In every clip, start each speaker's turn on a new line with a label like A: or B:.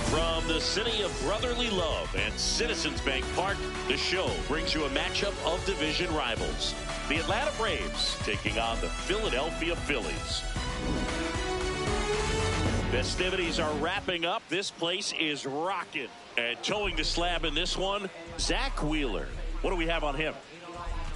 A: From the city of brotherly love and Citizens Bank Park, the show brings you a matchup of division rivals. The Atlanta Braves taking on the Philadelphia Phillies. Festivities are wrapping up. This place is rocking. And towing the slab in this one, Zach Wheeler. What do we have on him?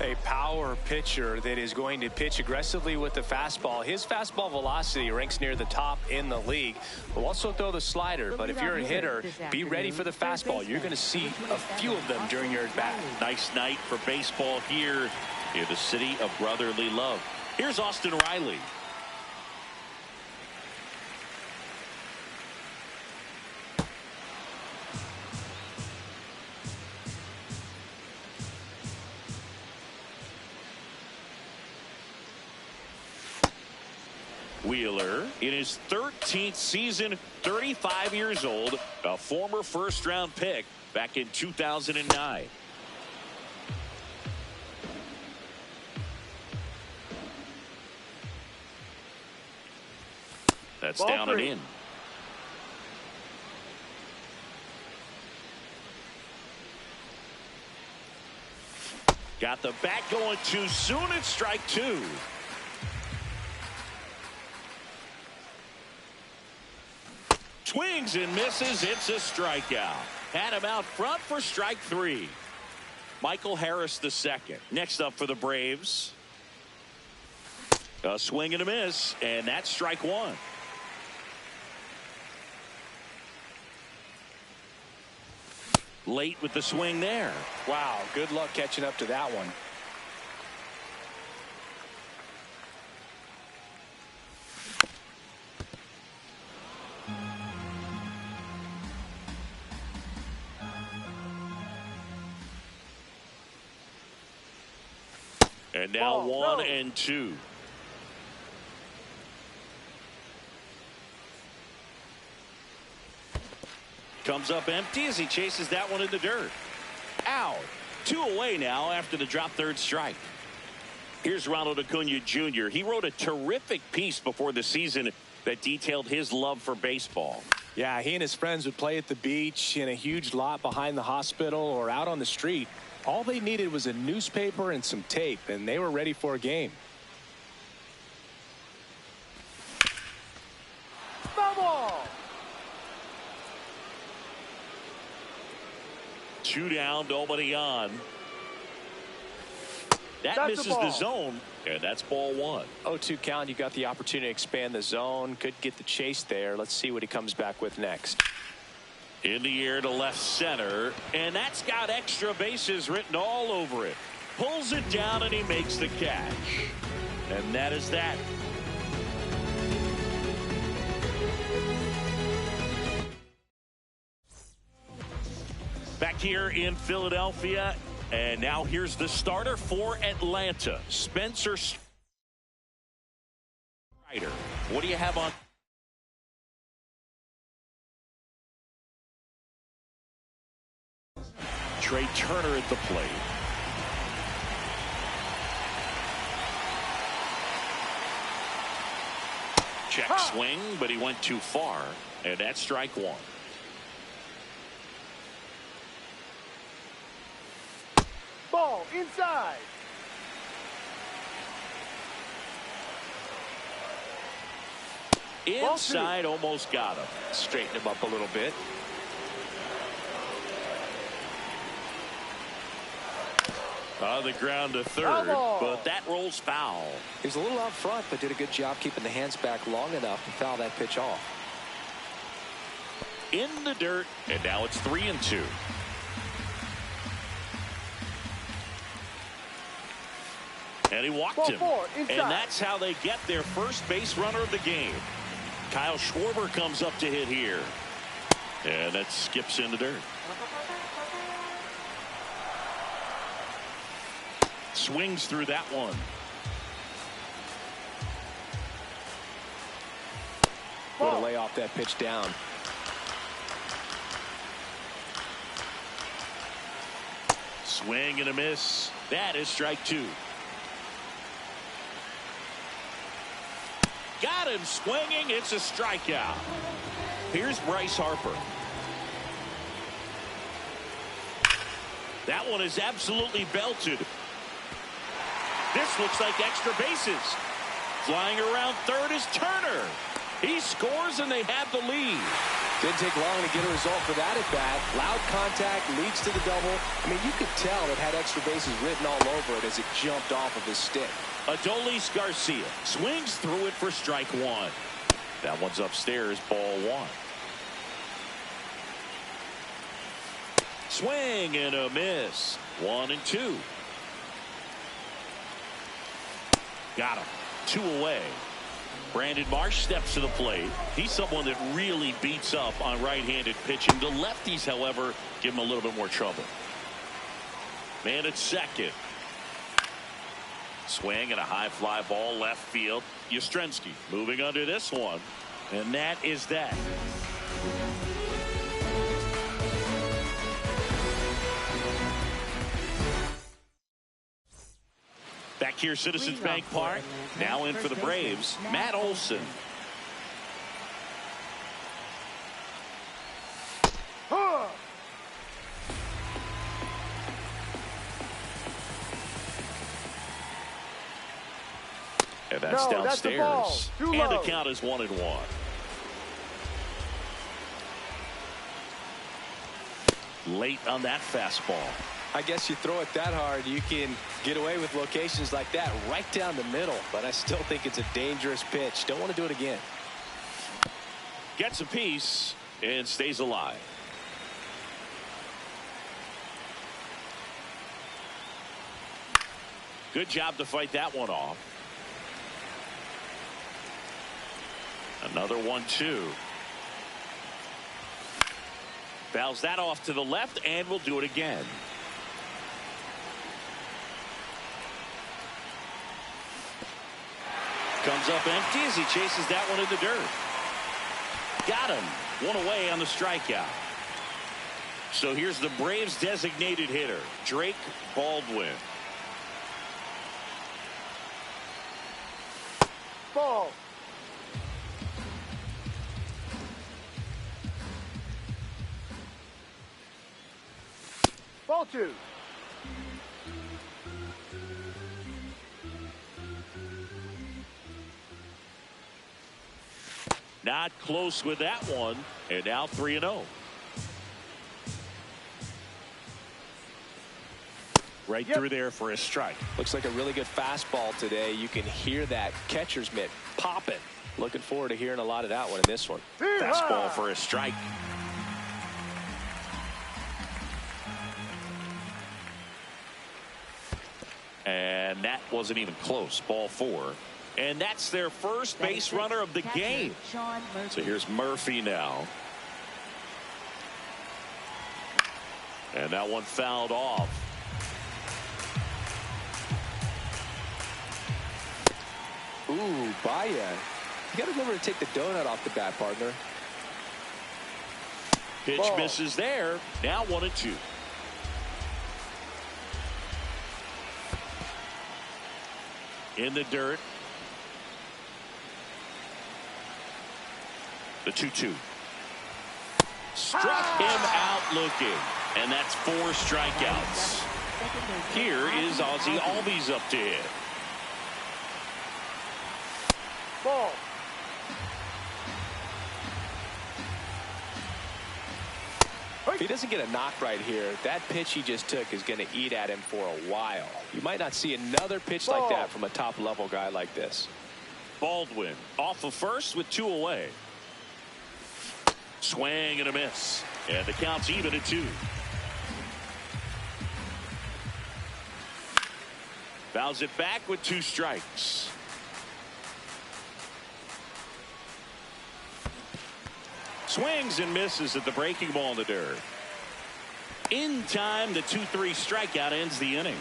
B: A power pitcher that is going to pitch aggressively with the fastball. His fastball velocity ranks near the top in the league. Will also throw the slider, but if you're a hitter, be ready for the fastball. You're going to see a few of them during your at-bat.
A: Nice night for baseball here in the city of brotherly love. Here's Austin Riley. Wheeler in his 13th season, 35 years old, a former first-round pick back in 2009. That's
C: Ball
A: down
C: three.
A: and in. Got the bat going too soon. It's strike two. Swings and misses. It's a strikeout. Had him out front for strike three. Michael Harris the second. Next up for the Braves. A swing and a miss, and that's strike one. Late with the swing there.
B: Wow, good luck catching up to that one.
A: And now 1-2. Comes up empty as he chases that one in the dirt. Out. 2 away now after the drop third strike. Here's Ronald Acuna Jr. He wrote a terrific piece before the season that detailed his love for baseball.
B: Yeah, he and his friends would play at the beach, in a huge lot behind the hospital, or out on the street. All they needed was a newspaper and some tape, and they were ready for a game.
C: Bubble!
A: 2 down, nobody on. That
C: That's
A: misses
C: the ball.
A: the zone, and that's ball one.
B: 0-2 count. You got the opportunity to expand the zone. Could get the chase there. Let's see what he comes back with next.
A: In the air to left center, and that's got extra bases written all over it. Pulls it down, and he makes the catch. And that is that. Back here in Philadelphia, And now here's the starter for Atlanta, Spencer Strider. What do you have on? Trey Turner at the plate. Check swing, but he went too far, and that's strike one.
C: Ball inside.
A: Inside, almost got him.
B: Straighten him up a little bit.
A: On the ground to third, but that rolls foul.
B: He was a little out front, but did a good job keeping the hands back long enough to foul that pitch off.
A: In the dirt, and now it's 3-2. And he walked him. And that's how they get their first base runner of the game. Kyle Schwarber comes up to hit here. And that skips in the dirt. Swings through that one.
B: Way to lay off that pitch down.
A: Swing and a miss. That is strike two. Got him swinging. It's a strikeout. Here's Bryce Harper. That one is absolutely belted. This looks like extra bases. Flying around third is Turner. He scores and they have the lead.
B: Didn't take long to get a result for that at bat. Loud contact leads to the double. I mean, you could tell it had extra bases written all over it as it jumped off of his stick.
A: Adolis Garcia swings through it for strike one. That one's upstairs, ball one. Swing and a miss. 1-2. Got him. 2 away. Brandon Marsh steps to the plate. He's someone that really beats up on right-handed pitching. The lefties, however, give him a little bit more trouble. Man at second. Swing and a high fly ball left field. Yastrzemski moving under this one. And that is that. Back here, Citizens Bank Park. Now in for the Braves, Matt Olson. And that's downstairs. And the count is 1-1. Late on that fastball.
B: I guess you throw it that hard, you can get away with locations like that right down the middle. But I still think it's a dangerous pitch. Don't want to do it again.
A: Gets a piece and stays alive. Good job to fight that one off. Another 1-2. Fouls that off to the left, and we'll do it again. Comes up empty as he chases that one in the dirt. Got him. 1 away on the strikeout. So here's the Braves designated hitter, Drake Baldwin.
C: Ball. Ball 2.
A: Not close with that one, and now 3-0. Right through there for a strike.
B: Looks like a really good fastball today. You can hear that catcher's mitt popping. Looking forward to hearing a lot of that one in this one.
A: Fastball for a strike. And that wasn't even close. Ball 4. And that's their first base runner of the game. So here's Murphy now. And that one fouled off.
B: by you. You got to remember to take the donut off the bat, partner.
A: Pitch
C: Ball.
A: misses there. Now 1-2. In the dirt. The 2-2. Struck him out looking. And that's 4 strikeouts. Here is Ozzie Albies up to hit.
C: Ball.
B: If he doesn't get a knock right here, that pitch he just took is going to eat at him for a while. You might not see another pitch like that from a top-level guy like this.
A: Baldwin off of first with 2 away. Swing and a miss. And the count's even at 2. Fouls it back with 2 strikes. Swings and misses at the breaking ball in the dirt. In time, the 2-3 strikeout ends the inning.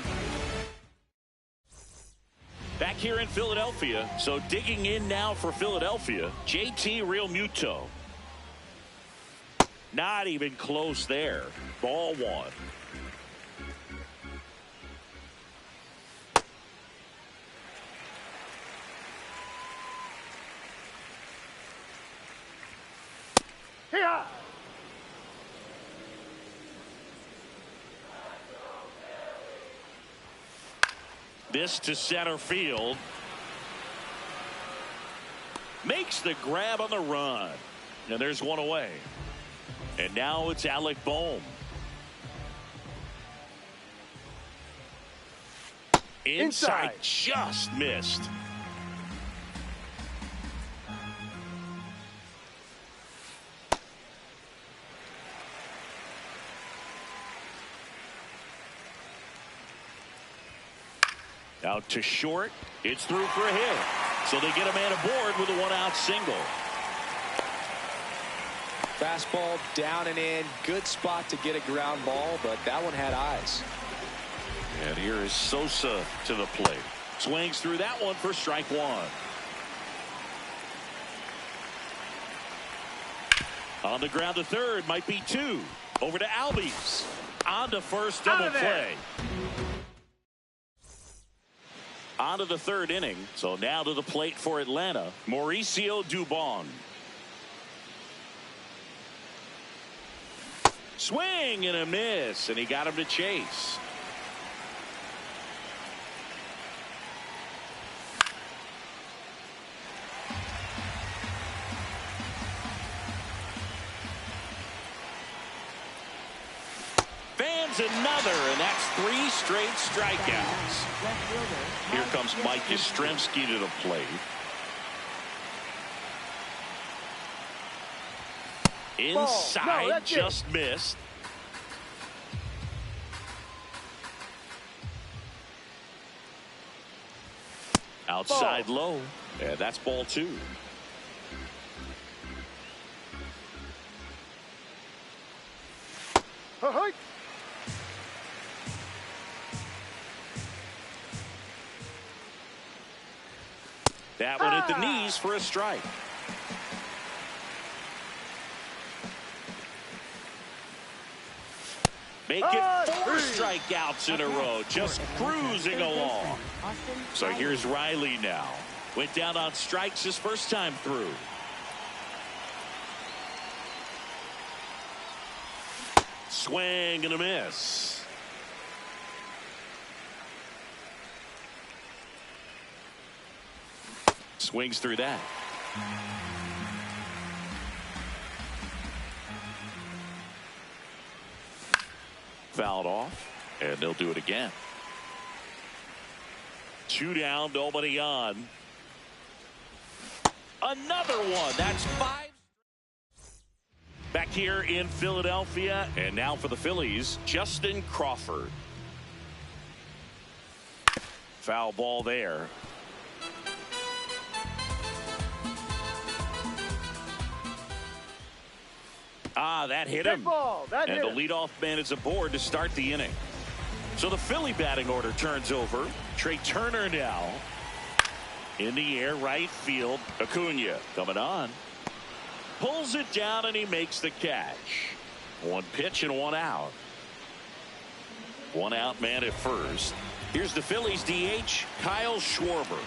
A: Back here in Philadelphia, so digging in now for Philadelphia, JT Realmuto. Not even close there. Ball 1.
C: Here.
A: This to center field. Makes the grab on the run. And there's 1 away. And now it's Alec Bohm. Inside. Just missed. Out to short. It's through for a hit. So they get a man aboard with a 1-out single.
B: Fastball down and in. Good spot to get a ground ball, but that one had eyes.
A: And here is Sosa to the plate. Swings through that one for strike 1. On the ground to third, might be 2. Over to Albies. On to first, double play. On to the 3rd inning. So now to the plate for Atlanta, Mauricio Dubon. Swing and a miss, and he got him to chase. Fans another, and that's 3 straight strikeouts. Here comes Mike Yastrzemski to the plate. Inside, no, just missed. Outside low. Yeah, that's ball 2. That one at the knees for a strike. Make it 4 strikeouts in a row, just cruising along. So here's Riley now. Went down on strikes his first time through. Swing and a miss. Swings through that. Fouled off, and they'll do it again. 2 down, nobody on. Another one. That's 5. Back here in Philadelphia, and now for the Phillies, Justin Crawford. Foul ball there. That hit him. And the leadoff man is aboard to start the inning. So the Philly batting order turns over. Trey Turner now In the air, right field. Acuna coming on. Pulls it down and he makes the catch. One pitch and one out. One out man at first. Here's the Phillies DH, Kyle Schwarber.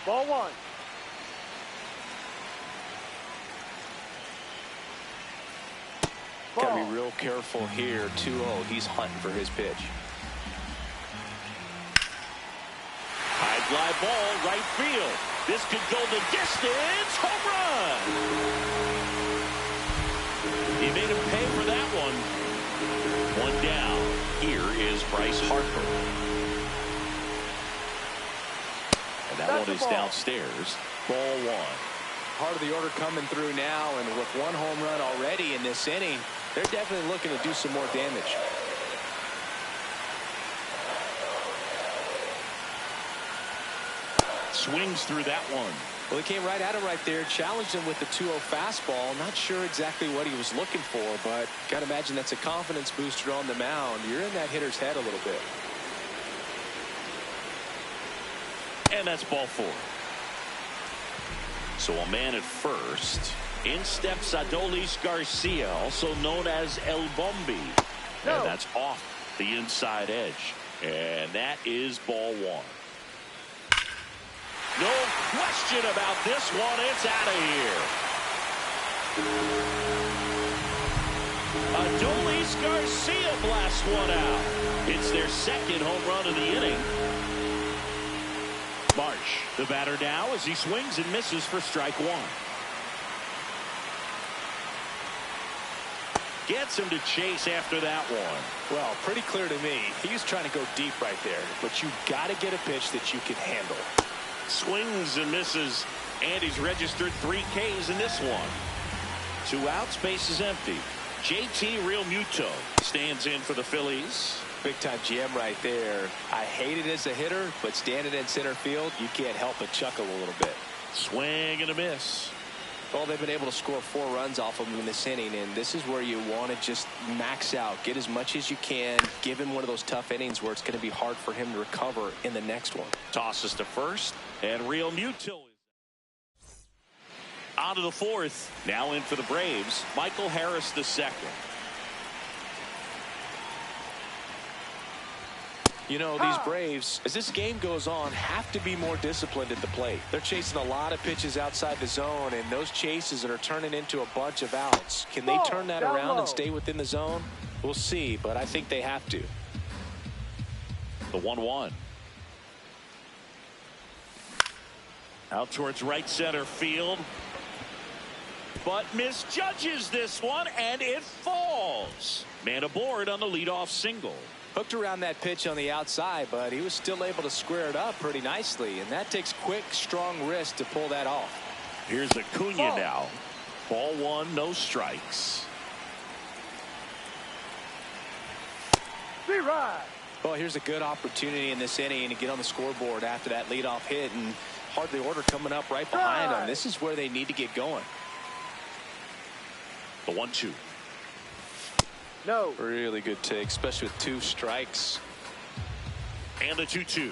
C: Ball one.
B: Got to be real careful here. 2-0. He's hunting for his pitch.
A: High fly ball, right field. This could go the distance. Home run. He made him pay for that one. One down. Here is Bryce Harper. And that one is downstairs. Ball one.
B: Part of the order coming through now, and with one home run already in this inning, they're definitely looking to do some more damage.
A: Swings through that one.
B: Well, he came right at him right there, challenged him with the 2-0 fastball. Not sure exactly what he was looking for, but got to imagine that's a confidence booster on the mound. You're in that hitter's head a little bit.
A: And that's ball four. So a man at first. In steps Adolis Garcia, also known as El Bombi.
C: No.
A: And that's off the inside edge. And that is ball one. No question about this one. It's out of here. Adolis Garcia blasts one out. It's their second home run of the inning. Marsh, the batter now, as he swings and misses for strike one. Gets him to chase after that one.
B: Well, pretty clear to me. He was trying to go deep right there, but you got to get a pitch that you can handle.
A: Swings and misses, and he's registered 3 Ks in this one. 2 outs, base is empty. JT Realmuto stands in for the Phillies.
B: Big time GM right there. I hate it as a hitter, but standing in center field, you can't help but chuckle a little bit.
A: Swing and a miss.
B: Well, they've been able to score 4 runs off of him in this inning, and this is where you want to just max out, get as much as you can, give him one of those tough innings where it's going to be hard for him to recover in the next one.
A: Tosses to first, and Realmuto is on to the fourth. Now in for the Braves, Michael Harris the second.
B: You know, these Braves, as this game goes on, have to be more disciplined at the plate. They're chasing a lot of pitches outside the zone, and those chases that are turning into a bunch of outs. Can they turn that around and stay within the zone? We'll see, but I think they have to.
A: The 1-1. Out towards right center field. But misjudges this one, and it falls. Man aboard on the leadoff single.
B: Hooked around that pitch on the outside, but he was still able to square it up pretty nicely, and that takes quick, strong wrist to pull that off.
A: Here's Acuna now. Ball one, no strikes.
C: Be right.
B: Well, here's a good opportunity in this inning to get on the scoreboard after that leadoff hit, and hardly order coming up right behind them. This is where they need to get going.
A: The 1-2.
C: No.
B: Really good take, especially with 2 strikes.
A: And the 2-2.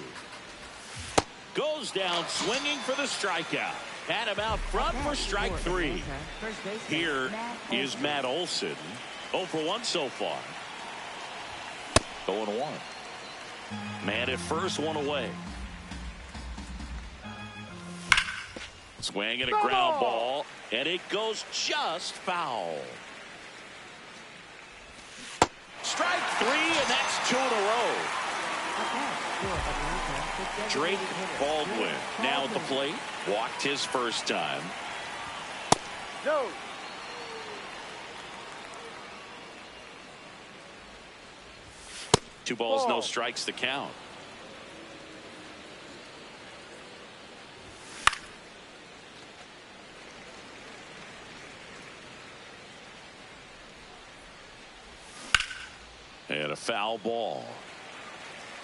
A: Goes down swinging for the strikeout. Had him out front for strike 3. Here is Matt Olson. 0 for 1 so far. 0-1. Man at first, 1 away. Swing and a ground ball, and it goes just foul. Strike 3, and that's 2 in a row. Drake Baldwin now at the plate. Walked his first time.
C: No.
A: Two balls, no strikes to count. And a foul ball.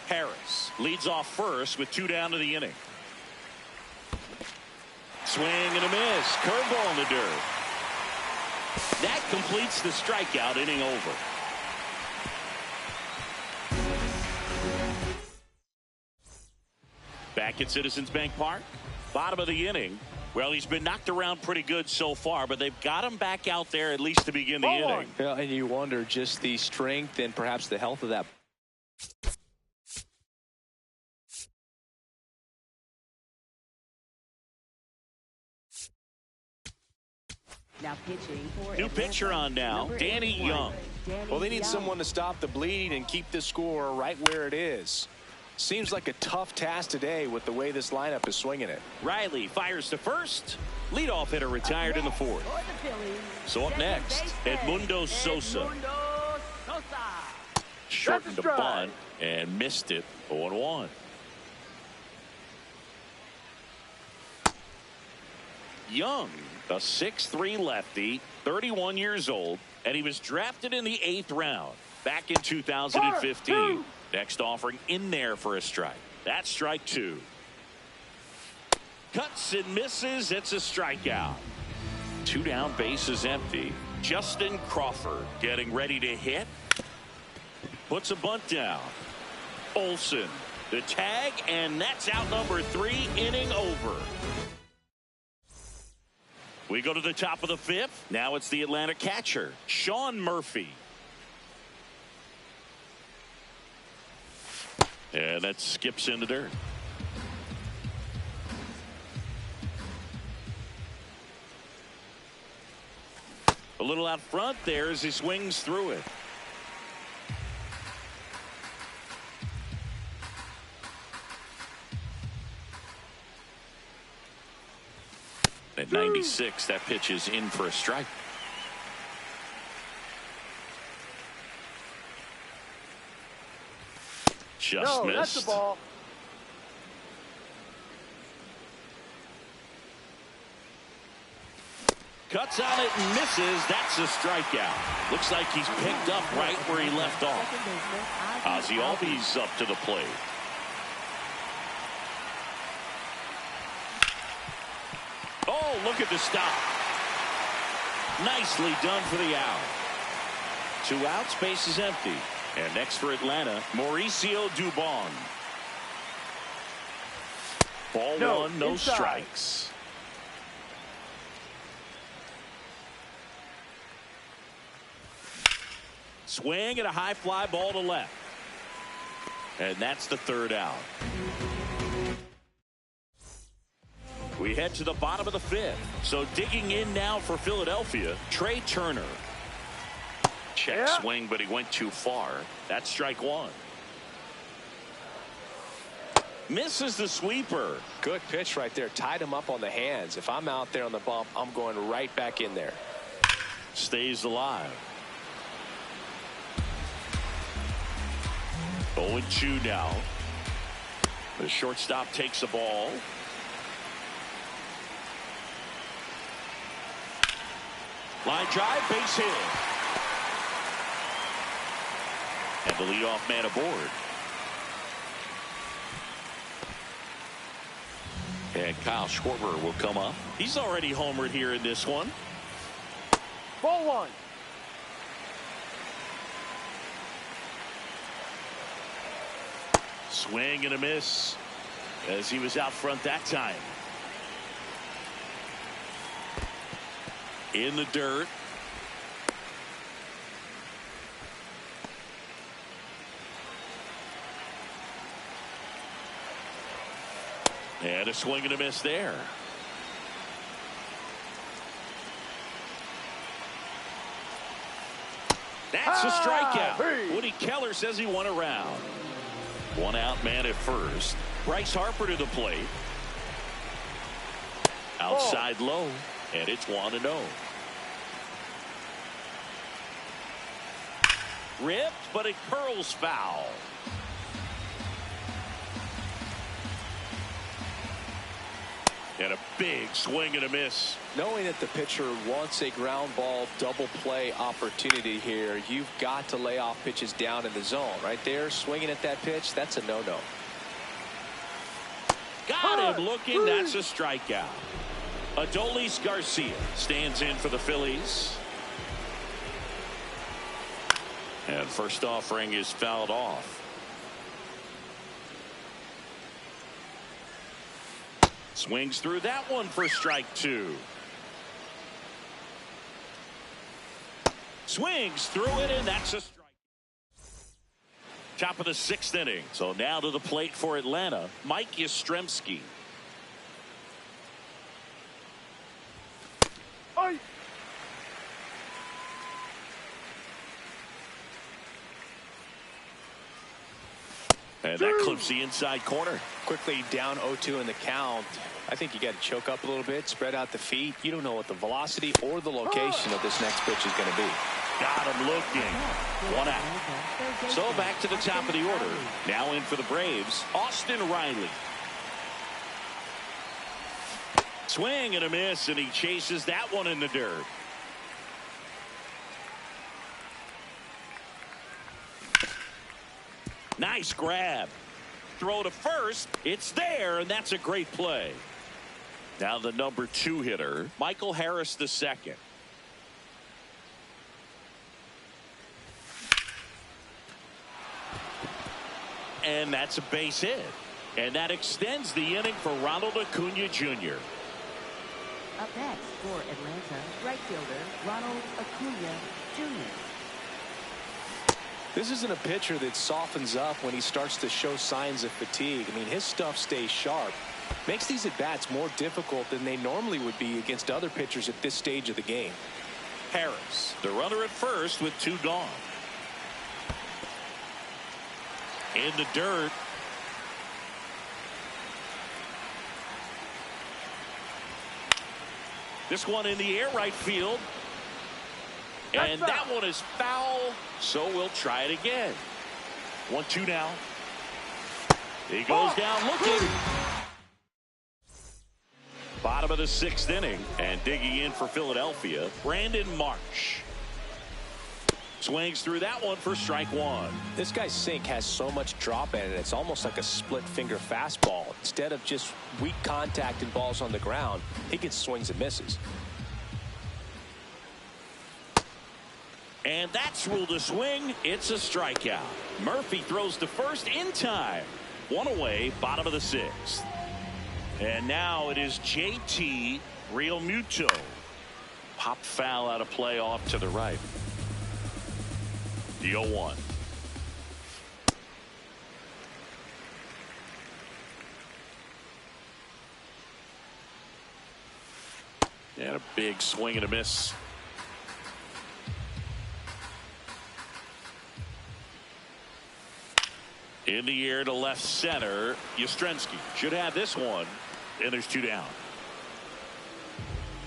A: Harris leads off first with 2 down to the inning. Swing and a miss. Curveball in the dirt. That completes the strikeout. Inning over. Back at Citizens Bank Park, bottom of the inning. Well, he's been knocked around pretty good so far, but they've got him back out there at least to begin the inning.
B: Yeah, and you wonder just the strength and perhaps the health of that.
D: Now pitching for
A: New pitcher on now, Danny Young.
B: Well, they need someone to stop the bleeding and keep the score right where it is. Seems like a tough task today with the way this lineup is swinging it.
A: Riley fires to first. Leadoff hitter retired in the fourth. So up next, Edmundo Sosa. Shortened the bunt and missed it. 0-1. Young, a 6'3" lefty, 31 years old, and he was drafted in the 8th round back in 2015. Next offering in there for a strike. That's strike 2. Cuts and misses. It's a strikeout. 2 down, bases empty. Justin Crawford getting ready to hit. Puts a bunt down. Olsen, the tag, and that's out number 3, inning over. We go to the top of the 5th. Now it's the Atlanta catcher, Sean Murphy. And that skips in the dirt. A little out front there as he swings through it. At 96, that pitch is in for a strike. Just missed.
C: That's the ball.
A: Cuts on it and misses. That's a strikeout. Looks like he's picked up right where he left off. Ozzie Albies up to the plate. Oh, look at the stop. Nicely done for the out. 2 outs, base is empty. And next for Atlanta, Mauricio Dubon. Ball 1, no
C: inside.
A: strikes. Swing and a high fly ball to left. And that's the 3rd out. We head to the bottom of the 5th. So digging in now for Philadelphia, Trey Turner. Check swing, but he went too far. That's strike 1. Misses the sweeper.
B: Good pitch right there. Tied him up on the hands. If I'm out there on the bump, I'm going right back in there.
A: Stays alive. 0-2 now. The shortstop takes the ball. Line drive, base hit. And the leadoff man aboard. And Kyle Schwarber will come up. He's already homered here in this one.
C: Ball 1.
A: Swing and a miss as he was out front that time. In the dirt. And a swing and a miss there. That's a strikeout. Woody Keller says he won a round. 1 out, man at first. Bryce Harper to the plate. Outside low, and it's 1-0. Ripped, but it curls foul. And a big swing and a miss.
B: Knowing that the pitcher wants a ground ball double play opportunity here, you've got to lay off pitches down in the zone. Right there, swinging at that pitch, that's a no-no.
A: Got him looking. That's a strikeout. Adolis Garcia stands in for the Phillies. And first offering is fouled off. Swings through that one for strike 2. Swings through it, and that's a strike. Top of the 6th inning. So now to the plate for Atlanta, Mike Yastrzemski.
C: Aye.
A: And that clips the inside corner.
B: Quickly down 0-2 in the count. I think you got to choke up a little bit, spread out the feet. You don't know what the velocity or the location of this next pitch is going to be.
A: Got him looking. 1 out. So back to the top of the order. Now in for the Braves, Austin Riley. Swing and a miss, and he chases that one in the dirt. Nice grab. Throw to first. It's there, and that's a great play. Now the number 2 hitter, Michael Harris II. And that's a base hit. And that extends the inning for Ronald Acuna Jr.
D: Up next for Atlanta, right fielder Ronald Acuna Jr.
B: This isn't a pitcher that softens up when he starts to show signs of fatigue. I mean, his stuff stays sharp. Makes these at-bats more difficult than they normally would be against other pitchers at this stage of the game.
A: Harris, the runner at first with 2 gone. In the dirt. This one in the air right field. And that one is foul, so we'll try it again. 1-2 now. He goes down looking. Bottom of the 6th inning, and digging in for Philadelphia, Brandon Marsh. Swings through that one for strike 1.
B: This guy's sink has so much drop in it, it's almost like a split finger fastball. Instead of just weak contact and balls on the ground, he gets swings and misses.
A: And that's ruled a swing. It's a strikeout. Murphy throws to first in time. 1 away, bottom of the 6th. And now it is JT Realmuto. Pop foul out of play off to the right. The 0-1. And a big swing and a miss. In the air to left center, Yastrzemski should have this one, and there's 2 down.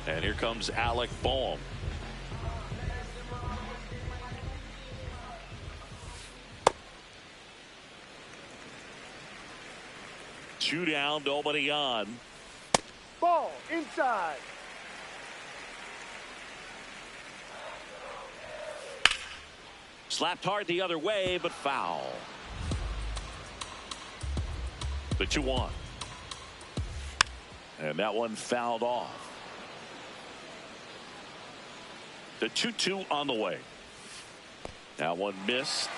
A: And here comes Alec Boehm. Two down, nobody on.
C: Ball inside.
A: Slapped hard the other way, but foul. The 2-1. And that one fouled off. The 2-2 on the way. That one missed.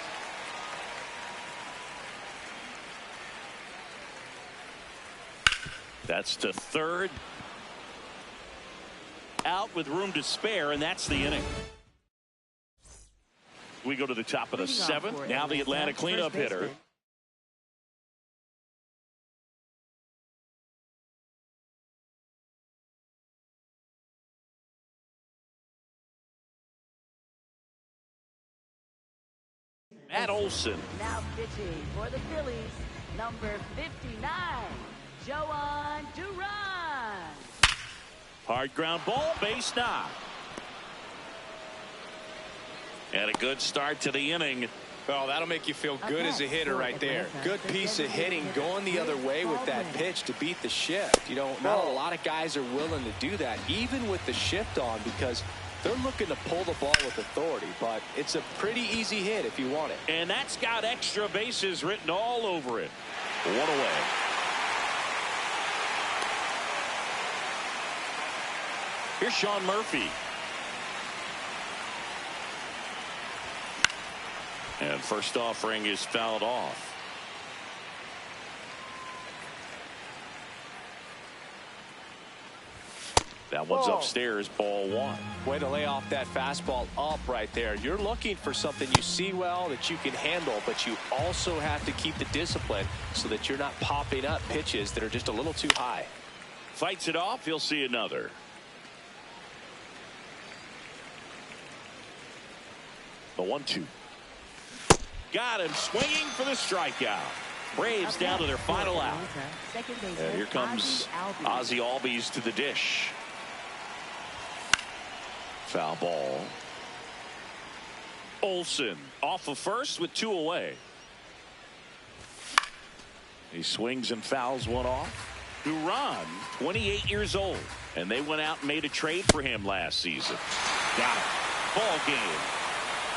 A: That's to third. Out with room to spare, and that's the inning. We go to the top of the 7th. Now the Atlanta cleanup hitter. Matt Olson.
D: Now pitching for the Phillies, number 59, Joan Duran.
A: Hard ground ball, base knock. And a good start to the inning.
B: Well, that'll make you feel good as a hitter right there. Good piece of hitting, going the other way with that pitch to beat the shift. You know, not a lot of guys are willing to do that, even with the shift on, because they're looking to pull the ball with authority, but it's a pretty easy hit if you want it.
A: And that's got extra bases written all over it. 1 away. Here's Sean Murphy. And first offering is fouled off. That one's
C: Ball.
A: upstairs, ball one.
B: Way to lay off that fastball up right there. You're looking for something you see well that you can handle, but you also have to keep the discipline so that you're not popping up pitches that are just a little too high.
A: Fights it off. He'll see another. The 1-2. Got him swinging for the strikeout. Braves down to their final out. And here comes Ozzie Albies to the dish. Foul ball. Olsen off of first with 2 away. He swings and fouls one off. Duran, 28 years old, and they went out and made a trade for him last season. Got it. Ball game.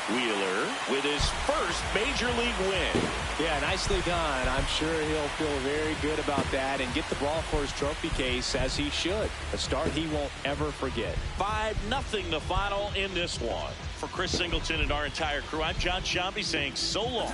A: Wheeler with his first major league win.
B: Yeah, nicely done. I'm sure he'll feel very good about that and get the ball for his trophy case, as he should. A start he won't ever forget.
A: 5-0 the final in this one. For Chris Singleton and our entire crew, I'm John Shambi saying so long.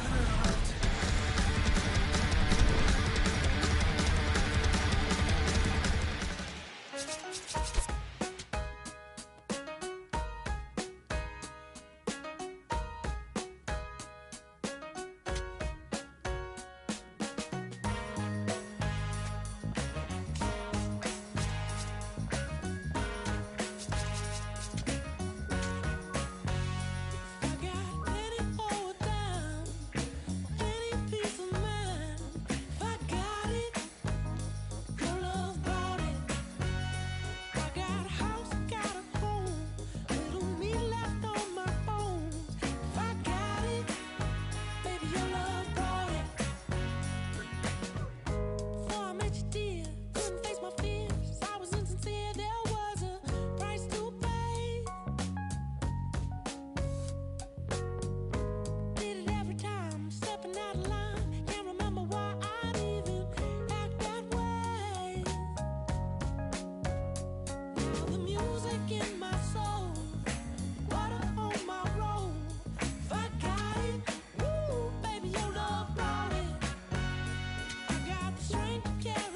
E: Strength to carry